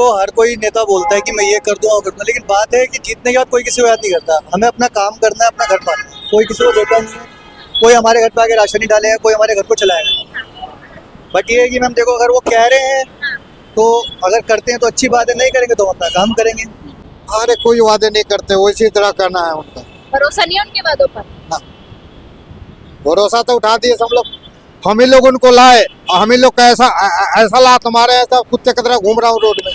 तो हर कोई नेता बोलता है कि मैं ये कर दूँ और कर दूँ, लेकिन बात है कि जीतने के बाद कोई किसी को याद नहीं करता। हमें अपना काम करना है, अपना घर पालना है। कोई किसी को देता नहीं है, कोई हमारे घर पे आके राशन नहीं डालेगा, कोई हमारे घर को चलाएगा। बट ये है कि मैम देखो, अगर वो कह रहे हैं तो अगर करते हैं तो अच्छी बात है, नहीं करेंगे तो हम अपना काम करेंगे। अरे कोई वादे नहीं करते, वो इसी तरह करना है उनका। भरोसा नहीं है उनके वादों पर। भरोसा तो उठा दिए सब लोग, हम ही लोग उनको लाए और हम ही लोग का ऐसा लात हमारे, ऐसा कुत्ते की तरह घूम रहा हूँ रोड में,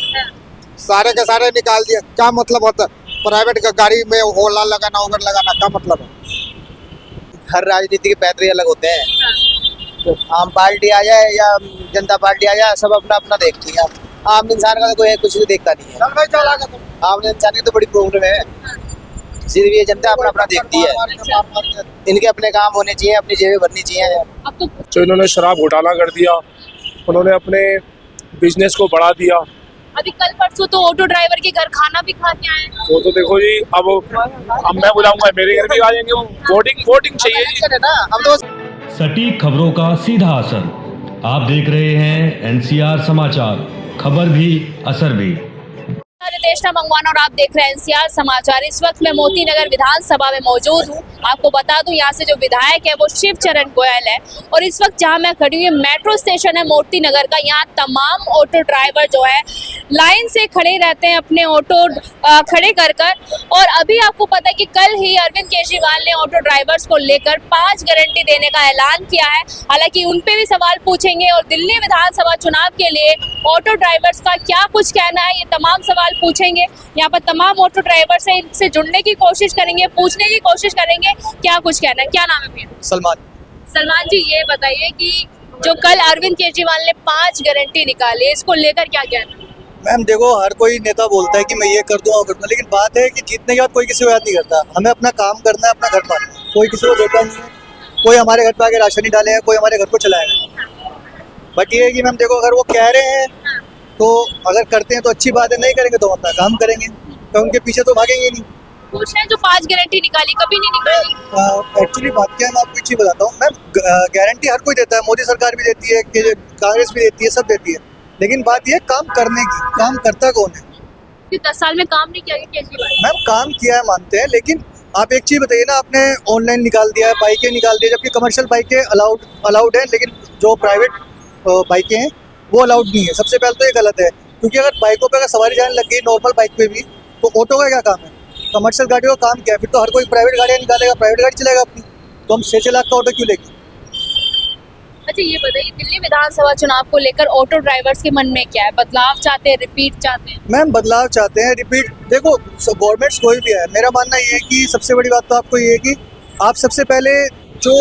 सारे के सारे निकाल दिए। क्या मतलब होता है प्राइवेट गाड़ी में ओला लगाना, उबर लगाना, क्या मतलब है? हर राजनीति के पैतरे अलग होते हैं। तो आम पार्टी आ जाए या जनता पार्टी आ जाए, सब अपना अपना देखती है। आम इंसान का तो कोई कुछ भी देखता नहीं है। आम इंसान की तो बड़ी प्रॉब्लम है, सिर्फ ये जनता अपना अपना देखती है। इनके अपने काम होने चाहिए, अपनी जेबें भरनी चाहिए। अब तो जो इन्होंने शराब घोटाला कर दिया, उन्होंने अपने बिजनेस को बढ़ा दिया। अभी कल परसों तो ऑटो ड्राइवर के घर खाना भी खा के आए। वो तो देखो जी, अब मैं बुलाऊंगा, मेरे घर भी आ जाएंगे। वोटिंग चाहिए जी। हम तो सटीक खबरों का सीधा असर। आप देख रहे हैं एनसीआर समाचार, खबर भी असर भी। रितेश मंगवाना और आप देख रहे हैं एनसीआर समाचार। इस वक्त मैं मोती नगर विधानसभा में मौजूद हूँ। आपको बता दूं, यहाँ से जो विधायक है वो शिव चरण गोयल है, और इस वक्त जहाँ मैं खड़ी हुई मेट्रो स्टेशन है मोती नगर का, यहाँ तमाम ऑटो ड्राइवर जो है लाइन से खड़े रहते हैं अपने ऑटो खड़े कर कर। और अभी आपको पता है कि कल ही अरविंद केजरीवाल ने ऑटो ड्राइवर्स को लेकर 5 गारंटी देने का ऐलान किया है। हालांकि उन पे भी सवाल पूछेंगे और दिल्ली विधानसभा चुनाव के लिए ऑटो ड्राइवर्स का क्या कुछ कहना है, ये तमाम सवाल पूछेंगे। यहाँ पर तमाम ऑटो ड्राइवर से इनसे जुड़ने की कोशिश करेंगे, पूछने की कोशिश करेंगे क्या कुछ कहना है। क्या नाम है भैया? सलमान जी, ये बताइए कि जो कल अरविंद केजरीवाल ने 5 गारंटी निकाली, इसको लेकर क्या कहना है? मैम देखो, हर कोई नेता बोलता है कि मैं ये कर दूँ और कर दूँ, लेकिन बात है कि जीतने के बाद कोई किसी को याद नहीं करता। हमें अपना काम करना है, अपना घर पालना है। कोई किसी को देता नहीं है, कोई हमारे घर पे आके राशन नहीं डालेगा, कोई हमारे घर को चलाएगा। बट ये है कि मैम देखो, अगर वो कह रहे हैं तो अगर करते हैं तो अच्छी बात है, नहीं करेंगे तो हम अपना काम करेंगे, तो उनके पीछे तो भागेंगे नहीं। कुछ है जो 5 गारंटी निकाली, कभी नहीं निकाली। एक्चुअली बात क्या है, मैं आपको एक चीज़ बताता हूँ मैम, गारंटी हर कोई देता है, मोदी सरकार भी देती है, कांग्रेस भी देती है, सब देती है, लेकिन बात ये काम करने की, काम करता कौन है? कि 10 साल में काम नहीं किया केजरीवाल। मैम काम किया है मानते हैं, लेकिन आप एक चीज़ बताइए ना, आपने ऑनलाइन निकाल दिया है, बाइकें निकाल दी है, जबकि कमर्शियल बाइकें अलाउड है, लेकिन जो प्राइवेट बाइकें हैं वो अलाउड नहीं है। सबसे पहले तो ये गलत है, क्योंकि अगर बाइकों पे अगर सवारी जाने लग गई नॉर्मल बाइक पे भी, तो ऑटो का क्या काम है? कमर्शियल गाड़ी का काम क्या है? फिर तो हर कोई प्राइवेट गाड़ियाँ निकालेगा, प्राइवेट गाड़ी चलाएगा अपनी, तो हम 6 लाख का ऑटो क्यों लेंगे? अच्छा, ये बताइए दिल्ली विधानसभा चुनाव को लेकर ऑटो ड्राइवर्स के मन में क्या है? बदलाव चाहते हैं, रिपीट चाहते हैं? मैम बदलाव चाहते हैं, रिपीट। देखो, गवर्नमेंट्स कोई भी है, मेरा मानना ये है कि सबसे बड़ी बात तो आपको ये है कि आप सबसे पहले जो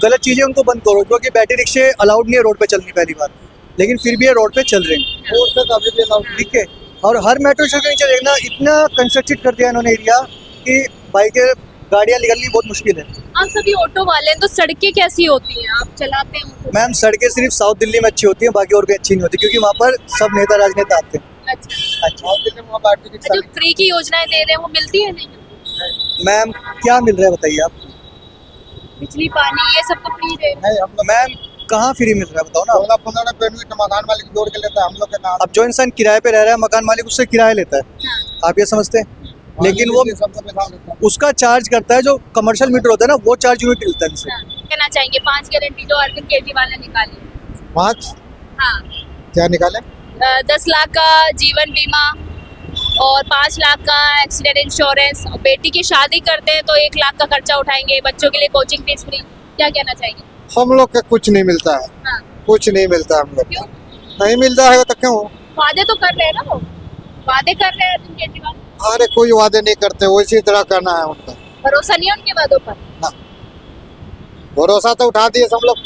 गलत चीज़ें उनको बंद करो, क्योंकि बैटरी रिक्शे अलाउड नहीं है रोड पे चलनी, पहली बात, लेकिन फिर भी ये रोड पे चल रहे हैं, रोड पे काफी भी अलाउड, ठीक है। और हर मेट्रो स्टेशन के नीचे देखना, इतना कंस्ट्रक्टेड कर दिया इन्होंने एरिया कि बाइकें गाड़ियाँ निकलनी बहुत मुश्किल है। आप सभी ऑटो वाले हैं, तो सड़कें कैसी होती हैं? आप चलाते हैं? मैम सड़कें सिर्फ साउथ दिल्ली में अच्छी होती हैं, बाकी और भी अच्छी नहीं होती, क्योंकि वहाँ पर सब नेता राजनेता आते हैं। अच्छा, जो फ्री की योजनाएं दे रहे हैं वो मिलती है नहीं? मैम क्या मिल रहा है बताइए आप? बिजली पानी ये सब तो फ्री दे रहे हैं। मैम कहाँ फ्री मिल रहा है बताओ ना। मकान मालिक जोड़ के लेता है हम लोग के नाम। अब जो इंसान किराए पे रह रहा है, मकान मालिक उससे किराया लेता है, आप ये समझते हैं, लेकिन वो उसका चार्ज करता है, जो कमर्शियल मीटर होता है ना, वो चार्ज यूनिट मिलता है इनसे। कहना चाहेंगे 5 गारंटी जो अरविंद केजरीवाल ने निकाली? 5 हाँ, क्या निकाले? 10 लाख का जीवन बीमा और 5 लाख का एक्सीडेंट इंश्योरेंस। बेटी की शादी करते हैं तो 1 लाख का खर्चा उठाएंगे, बच्चों के लिए कोचिंग फीस फ्री। क्या कहना चाहेंगे? हम लोग का कुछ नहीं मिलता है। हाँ। कुछ नहीं मिलता हम लोग। क्यों? नहीं मिलता है तो क्यों? वादे तो कर रहे हैं ना, वो वादे कर रहे हैं अरविंद केजरीवाल। अरे कोई वादे नहीं करते, वो इसी तरह करना है उनका। भरोसा नहीं है उनके वादों पर। भरोसा तो उठा दिए सब लोग,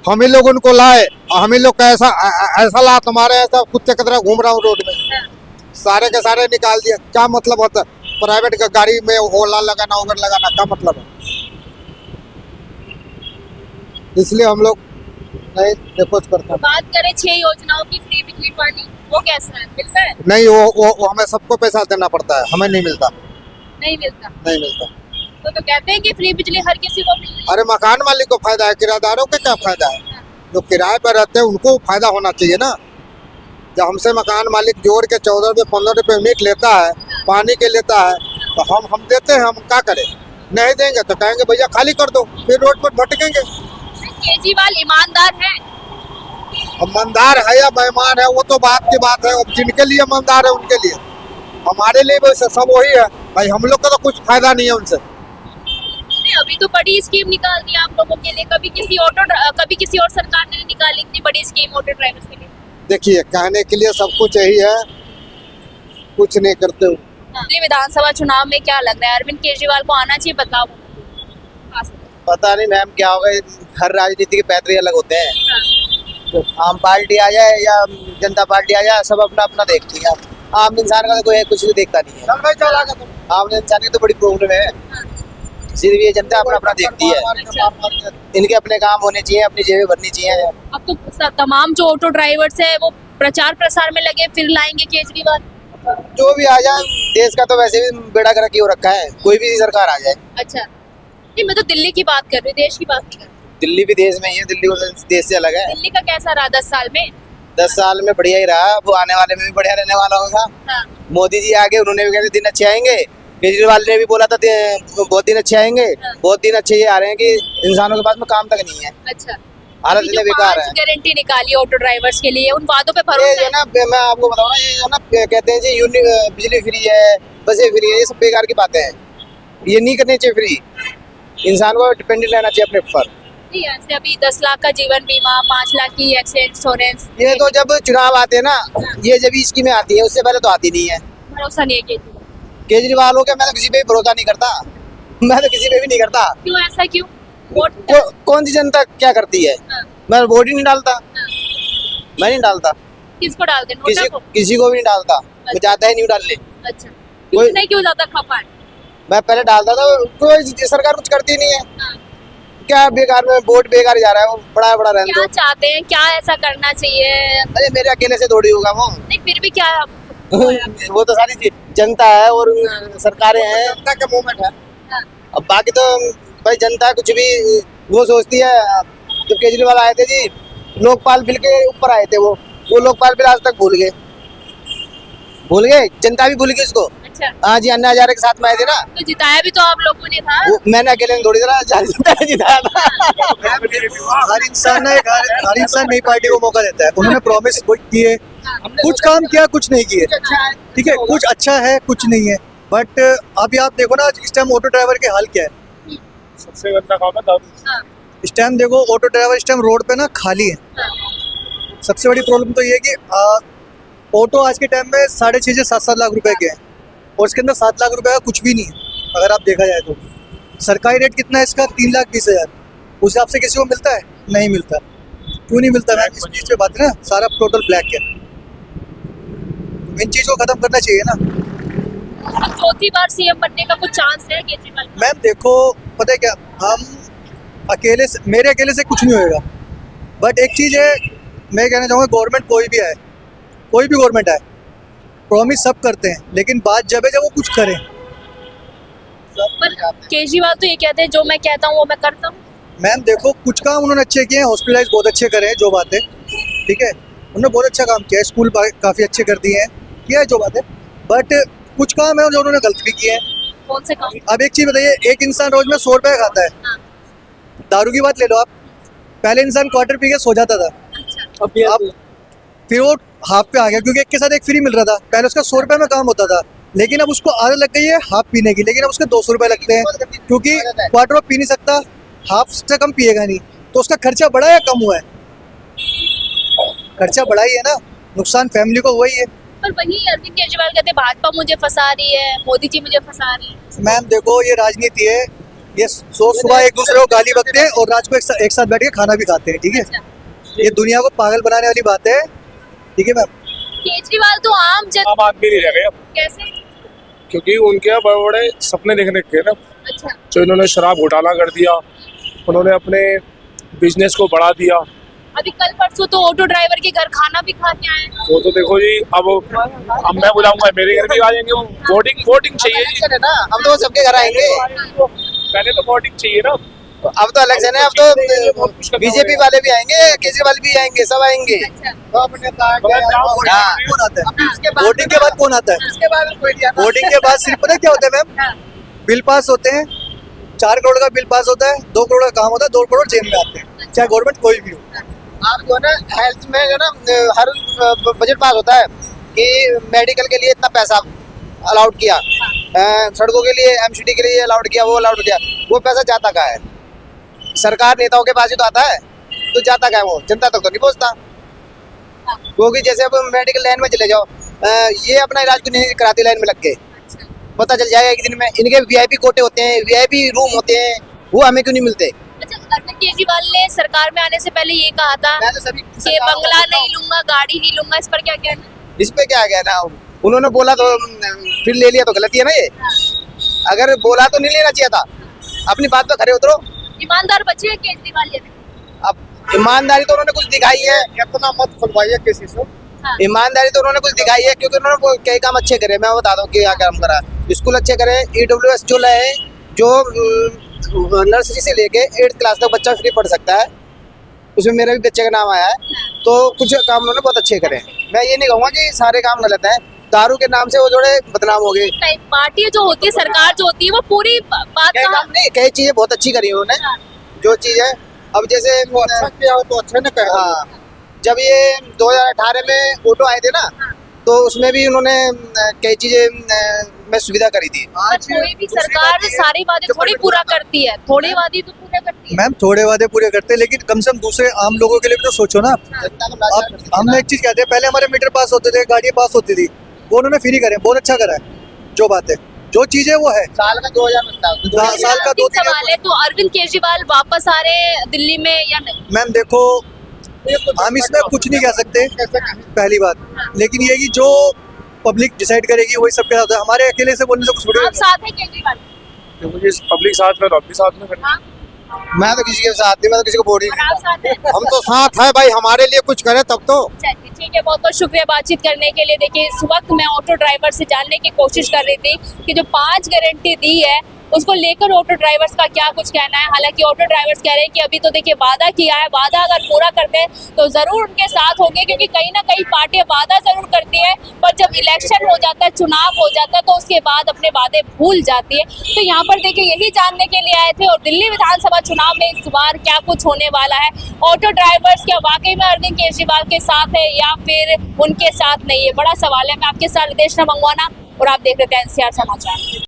हम ही लोग उनको लाए और हम ही लोग का ऐसा लात हमारे, ऐसा कुत्ते की तरह घूम रहा हूँ रोड में, सारे के सारे निकाल दिए। क्या मतलब होता है प्राइवेट गाड़ी में ओला लगाना, उबर लगाना, क्या मतलब है? इसलिए हम लोग नहीं रिपोर्ट करते हैं। बात करें 6 योजनाओं की, फ्री बिजली पानी, वो कैसा है? मिलता है? नहीं, वो हमें सबको पैसा देना पड़ता है, हमें नहीं मिलता। नहीं मिलता। नहीं मिलता तो कहते हैं कि फ्री बिजली हर किसी को मिल रही है। अरे मकान मालिक को फायदा है, किराएदारों को क्या फायदा है? जो किराए पर रहते हैं उनको फायदा होना चाहिए ना। जब हमसे मकान मालिक जोड़ के 14 रुपये 15 रुपये यूनिट लेता है, पानी के लेता है, तो हम देते हैं, हम क्या करें? नहीं देंगे तो कहेंगे भैया खाली कर दो, फिर रोड पर भटकेंगे। केजरीवाल ईमानदार है? ईमानदार है या बेईमान है वो तो बात की बात है, अब जिनके लिए ईमानदार है उनके लिए, हमारे लिए वैसे सब वही है भाई, हम लोग का तो कुछ फायदा नहीं है उनसे। नहीं, अभी तो बड़ी स्कीम निकाल दी आप लोगों के लिए, कभी किसी और सरकार ने निकाली इतनी बड़ी स्कीम ऑटो ड्राइवर्स के लिए? देखिए कहने के लिए सब कुछ यही है, कुछ नहीं करते हो। दिल्ली विधानसभा चुनाव में क्या लग रहा है, अरविंद केजरीवाल को आना चाहिए बदलाव? पता नहीं मैम क्या होगा, हर राजनीति के पैतरे अलग होते हैं। तो आम पार्टी आ जाए या जनता पार्टी आ जाए, सब अपना अपना देखती है। आम इंसान का तो कोई कुछ भी देखता नहीं है। आम इंसान की तो बड़ी प्रॉब्लम है, सिर्फ ये जनता अपना अपना देखती है। इनके अपने काम होने चाहिए, अपनी जेबें भरनी चाहिए। अब तो तमाम जो ऑटो ड्राइवर्स है वो प्रचार प्रसार में लगे, फिर लाएंगे केजरीवाल। जो भी आ जाए, देश का तो वैसे भी बेड़ा गर्क ही हो रखा है, कोई भी सरकार आ जाए। अच्छा, नहीं मैं तो दिल्ली की बात कर रही हूँ, देश की बात नहीं कर रही। दिल्ली भी देश में ही है, दिल्ली देश से अलग है। दिल्ली का कैसा रहा 10 साल में? 10 साल में बढ़िया ही रहा, वो आने वाले में भी बढ़िया रहने वाला होगा। हाँ। मोदी जी आगे, उन्होंने भी कहते दिन अच्छे आएंगे, केजरीवाल ने भी बोला था बहुत दिन अच्छे आएंगे। हाँ। बहुत दिन अच्छे ये आ रहे हैं कि इंसानों के पास में काम तक नहीं है। अच्छा, हालत इतने बेकार है। गारंटी निकाली ऑटो ड्राइवर्स के लिए, उन वादों पे ये भरोसा जो है? ना, मैं आपको बताऊँ ना, ये जो ना कहते हैं जी बिजली फ्री है, बसें फ्री है, ये सब बेकार की बातें हैं। ये नहीं करनी चाहिए फ्री, इंसान को डिपेंडेंट रहना चाहिए अपने ऊपर। नहीं, ऐसे अभी 10 लाख का जीवन बीमा, 5 लाख की एक्सीडेंट इंश्योरेंस, ये तो जब चुनाव आते हैं ना, ये जब स्कीमें आती है, उससे पहले तो आती नहीं है। भरोसा नहीं है केजरीवाल हो गया, मैं तो किसी पे भी भरोसा नहीं करता, मैं तो किसी पे भी नहीं करता। क्यों ऐसा क्यों? वोट कौन सी जनता क्या करती है? हाँ। मैं वोट ही नहीं डालता, मैं नहीं डालता, किसको डाल दे? नोटा को? किसी को भी नहीं डालता, मैं जाता ही नहीं डालने। अच्छा, कितने क्यों ज्यादा खपा है? मैं पहले डालता था, कोई सरकार कुछ करती नहीं है। हाँ। क्या बेकार में वोट बेकार जा रहा है, वो बड़ा बड़ा रहने क्या दो। चाहते हैं, क्या ऐसा करना चाहिए? अरे मेरे अकेले से थोड़ी होगा वो। नहीं फिर भी क्या वो तो सारी जनता है और सरकारें हैं, जनता का मूवमेंट है। हाँ। अब बाकी तो भाई जनता कुछ भी वो सोचती है। जब केजरीवाल आए थे जी, लोकपाल बिल के ऊपर आए थे, वो लोकपाल बिल आज तक भूल गए, जनता भी भूल गई उसको। अच्छा, हाँ जी, अन्ना हजारे के साथ में आए थे ना, तो जिताया भी तो आप लोगों ने था। मैंने अकेले ने थोड़ी देर जिताया था। हर इंसान नई पार्टी को मौका देता है। उन्होंने प्रॉमिस किए, कुछ काम किया, कुछ नहीं किए। ठीक है, कुछ अच्छा है, कुछ नहीं है। बट अभी आप देखो ना, इस टाइम ऑटो ड्राइवर के हाल क्या है। सबसे गंदा काम है दारू। हाँ, इस टाइम देखो, ऑटो ड्राइवर इस टाइम रोड पे ना खाली है। हाँ, सबसे बड़ी प्रॉब्लम तो ये है कि ऑटो आज के टाइम में 6.5 से 7 लाख रुपए के हैं, और इसके अंदर 7 लाख रुपए का कुछ भी नहीं है। अगर आप देखा जाए तो सरकारी रेट कितना है इसका? 3,20,000। उस हिसाब से किसी को मिलता है? नहीं मिलता। क्यों नहीं मिलता? मैम, इस चीज़ पे बात है ना, सारा टोटल ब्लैक है। इन चीज़ को खत्म करना चाहिए ना। अब चौथी बार सीएम बनने का कुछ चांस है केजरीवाल का? मैम देखो, पता है क्या, मेरे अकेले से कुछ नहीं होएगा। बट एक चीज़ है, मैं कहना चाहूँगा, गवर्नमेंट कोई भी आए, कोई भी गवर्नमेंट आए, प्रॉमिस सब करते हैं, लेकिन बात जब वो कुछ करें। पर केजरीवाल तो ये कहते हैं जो मैं कहता हूँ वो मैं करता हूँ। मैम देखो, कुछ काम उन्होंने अच्छे किए हैं, हॉस्पिटलाइज बहुत अच्छे करे हैं, जो बात है। ठीक है, उन्होंने बहुत अच्छा काम किया है, स्कूल काफ़ी अच्छे कर दिए हैं, किया है, जो बात है। बट कुछ काम है जो उन्होंने गलत भी किए हैं। कौन से काम? अब एक चीज़ बताइए, एक इंसान रोज में 100 रुपये खाता है। हाँ। दारू की बात ले लो आप, पहले इंसान क्वार्टर पी के सो जाता था, अच्छा, अब फिर वो हाफ पे आ गया, क्योंकि एक के साथ एक फ्री मिल रहा था। पहले उसका 100 रुपये में काम होता था, लेकिन अब उसको आदत लग गई है हाफ पीने की, लेकिन अब उसके 200 रुपये लगते हैं, क्योंकि क्वार्टर वो पी नहीं सकता, हाफ से कम पिएगा नहीं। तो उसका खर्चा बढ़ा या कम हुआ है? खर्चा बढ़ा ही है ना, नुकसान फैमिली को हुआ ही है। पर वही अरविंद केजरीवाल कहते हैं भाजपा मुझे फंसा रही है, मोदी जी मुझे फंसा रही है। मैम देखो, ये राजनीति है, ये सुबह एक दूसरे को गाली बकते हैं और रात को एक साथ बैठ के खाना भी खाते हैं। ठीक है, ये दुनिया को पागल बनाने वाली बात है। ठीक है मैम, केजरीवाल तो आम आम आदमी नहीं रह गए अब, कैसे? क्योंकि उनके बड़े बड़े सपने देखने के ना, अच्छा, जो इन्होंने शराब घोटाला कर दिया, उन्होंने अपने बिजनेस को बढ़ा दिया। अभी कल परसों तो ऑटो ड्राइवर के घर खाना भी खा के आए। वो तो देखो जी, अब मैं बुलाऊंगा, मेरे घर भी आ जाएंगे। वो वोटिंग चाहिए जी, ना, हम तो सबके घर आएंगे। पहले तो वोटिंग चाहिए ना। अब तो इलेक्शन है, अब तो बीजेपी वाले भी आएंगे, केजरीवाल भी आएंगे, सब आएंगे। हाँ। कौन आता है वोटिंग के बाद? कौन आता है उसके बाद कोई नहीं आता। वोटिंग के बाद? सिर्फ पता है क्या होता है मैम, बिल पास होते हैं, 4 करोड़ का बिल पास होता है, 2 करोड़ का काम होता है, 2 करोड़ जेब में आते हैं, चाहे गवर्नमेंट कोई भी हो। आप जो है ना हेल्थ में जो है ना हर बजट पास होता है कि मेडिकल के लिए इतना पैसा अलाउड किया, सड़कों के लिए एमसीडी के लिए अलाउड किया, वो अलाउड किया, वो पैसा जाता कहाँ है? सरकार नेताओं के पास ही तो आता है, तो जाता कहाँ है वो? जनता तक तो नहीं पहुँचता। क्योंकि जैसे अब मेडिकल लाइन में चले जाओ, ये अपना इलाज क्यों नहीं कराती लाइन में लग के? पता चल जाएगा एक दिन में। इनके वीआईपी कोटे होते हैं, वीआईपी रूम होते हैं, वो हमें क्यों नहीं मिलते? अच्छा, अरविंद केजरीवाल ने सरकार में आने से पहले ये कहा था मैं तो सभी कि बंगला नहीं लूंगा, गाड़ी नहीं लूंगा, इस पर क्या कहना है? इस पे क्या गया ना, उन्होंने बोला तो फिर ले लिया तो गलती है ना ये। अगर बोला तो नहीं लेना चाहिए था, अपनी बात पे खड़े उतरो। ईमानदार बचे हैं केजरीवाल ये? अब ईमानदारी तो उन्होंने कुछ दिखाई है, इतना मत खुलवाइए किसी से। ईमानदारी तो उन्होंने कुछ दिखाई है, क्योंकि उन्होंने कई काम अच्छे करे। मैं बता दूं कि क्या काम करा, स्कूल अच्छे करे, EWS जो लाए, जो नर्सरी से लेके 8th क्लास तक बच्चा फ्री पढ़ सकता है, उसमें मेरे भी बच्चे का नाम आया है। तो कुछ काम उन्होंने बहुत अच्छे करे। मैं ये नहीं कहूँगा कि सारे काम गलत हैं, दारू के नाम से वो थोड़े बदनाम हो गए। पार्टी जो होती है, सरकार जो होती है, वो पूरी बात कई कहाँ? काम नहीं, कई चीजें बहुत अच्छी करी उन्होंने। जो चीज है अब जैसे वो अच्छा किया हो तो अच्छे ने कहा। हाँ, जब ये 2018 में ऑटो आए थे ना, तो उसमें भी उन्होंने कई चीजें में सुविधा करी थी। पर कोई भी सरकार सारी वादे थोड़ी पूरा करती है, थोड़ी वादे तो पूरा करती है। मैम थोड़े वादे पूरे करते हैं, लेकिन कम से कम दूसरे आम लोगों के लिए भी तो सोचो ना। जनता को अब हम एक चीज कहते हैं, पहले हमारे मीटर पास होते थे, गाड़ियाँ पास होती थी, वो उन्होंने फ्री करे, बहुत अच्छा करा है। जो बात है, जो चीज है वो है। साल का 2000 मिलता है। साल का 2-3 सवाल है, तो अरविंद केजरीवाल वापस आ रहे हैं दिल्ली में या नहीं? मैम देखो, हम इसमें कुछ नहीं कह सकते, पहली बात, लेकिन ये कि जो पब्लिक डिसाइड करेगी वही सबके साथ है। हमारे अकेले से बोलने से कुछ थोड़ी। आप साथ हैं केजरीवाल? मुझे पब्लिक साथ में, तो अपने साथ में हाँ, मैं तो किसी के साथ नहीं, मैं तो किसी को वोट ही और नहीं। आप साथ हैं? हम तो साथ है भाई, हमारे लिए कुछ करे तब तो। चलिए ठीक है, बहुत बहुत शुक्रिया बातचीत करने के लिए। देखिए, इस वक्त मैं ऑटो ड्राइवर से जानने की कोशिश कर रही थी कि जो 5 गारंटी दी है उसको लेकर ऑटो ड्राइवर्स का क्या कुछ कहना है। हालांकि ऑटो ड्राइवर्स कह रहे हैं कि अभी तो देखिए वादा किया है, वादा अगर पूरा करते हैं तो जरूर उनके साथ होंगे, क्योंकि कहीं ना कहीं पार्टियां वादा जरूर करती है, पर जब इलेक्शन हो जाता है, चुनाव हो जाता है, तो उसके बाद अपने वादे भूल जाती है। तो यहाँ पर देखिए यही जानने के लिए आए थे, और दिल्ली विधानसभा चुनाव में इस बार क्या कुछ होने वाला है, ऑटो ड्राइवर्स क्या वाकई में अरविंद केजरीवाल के साथ है या फिर उनके साथ नहीं है, बड़ा सवाल है। मैं आपके साथ रितेश मंगवाना, और आप देख रहे थे NCR समाचार।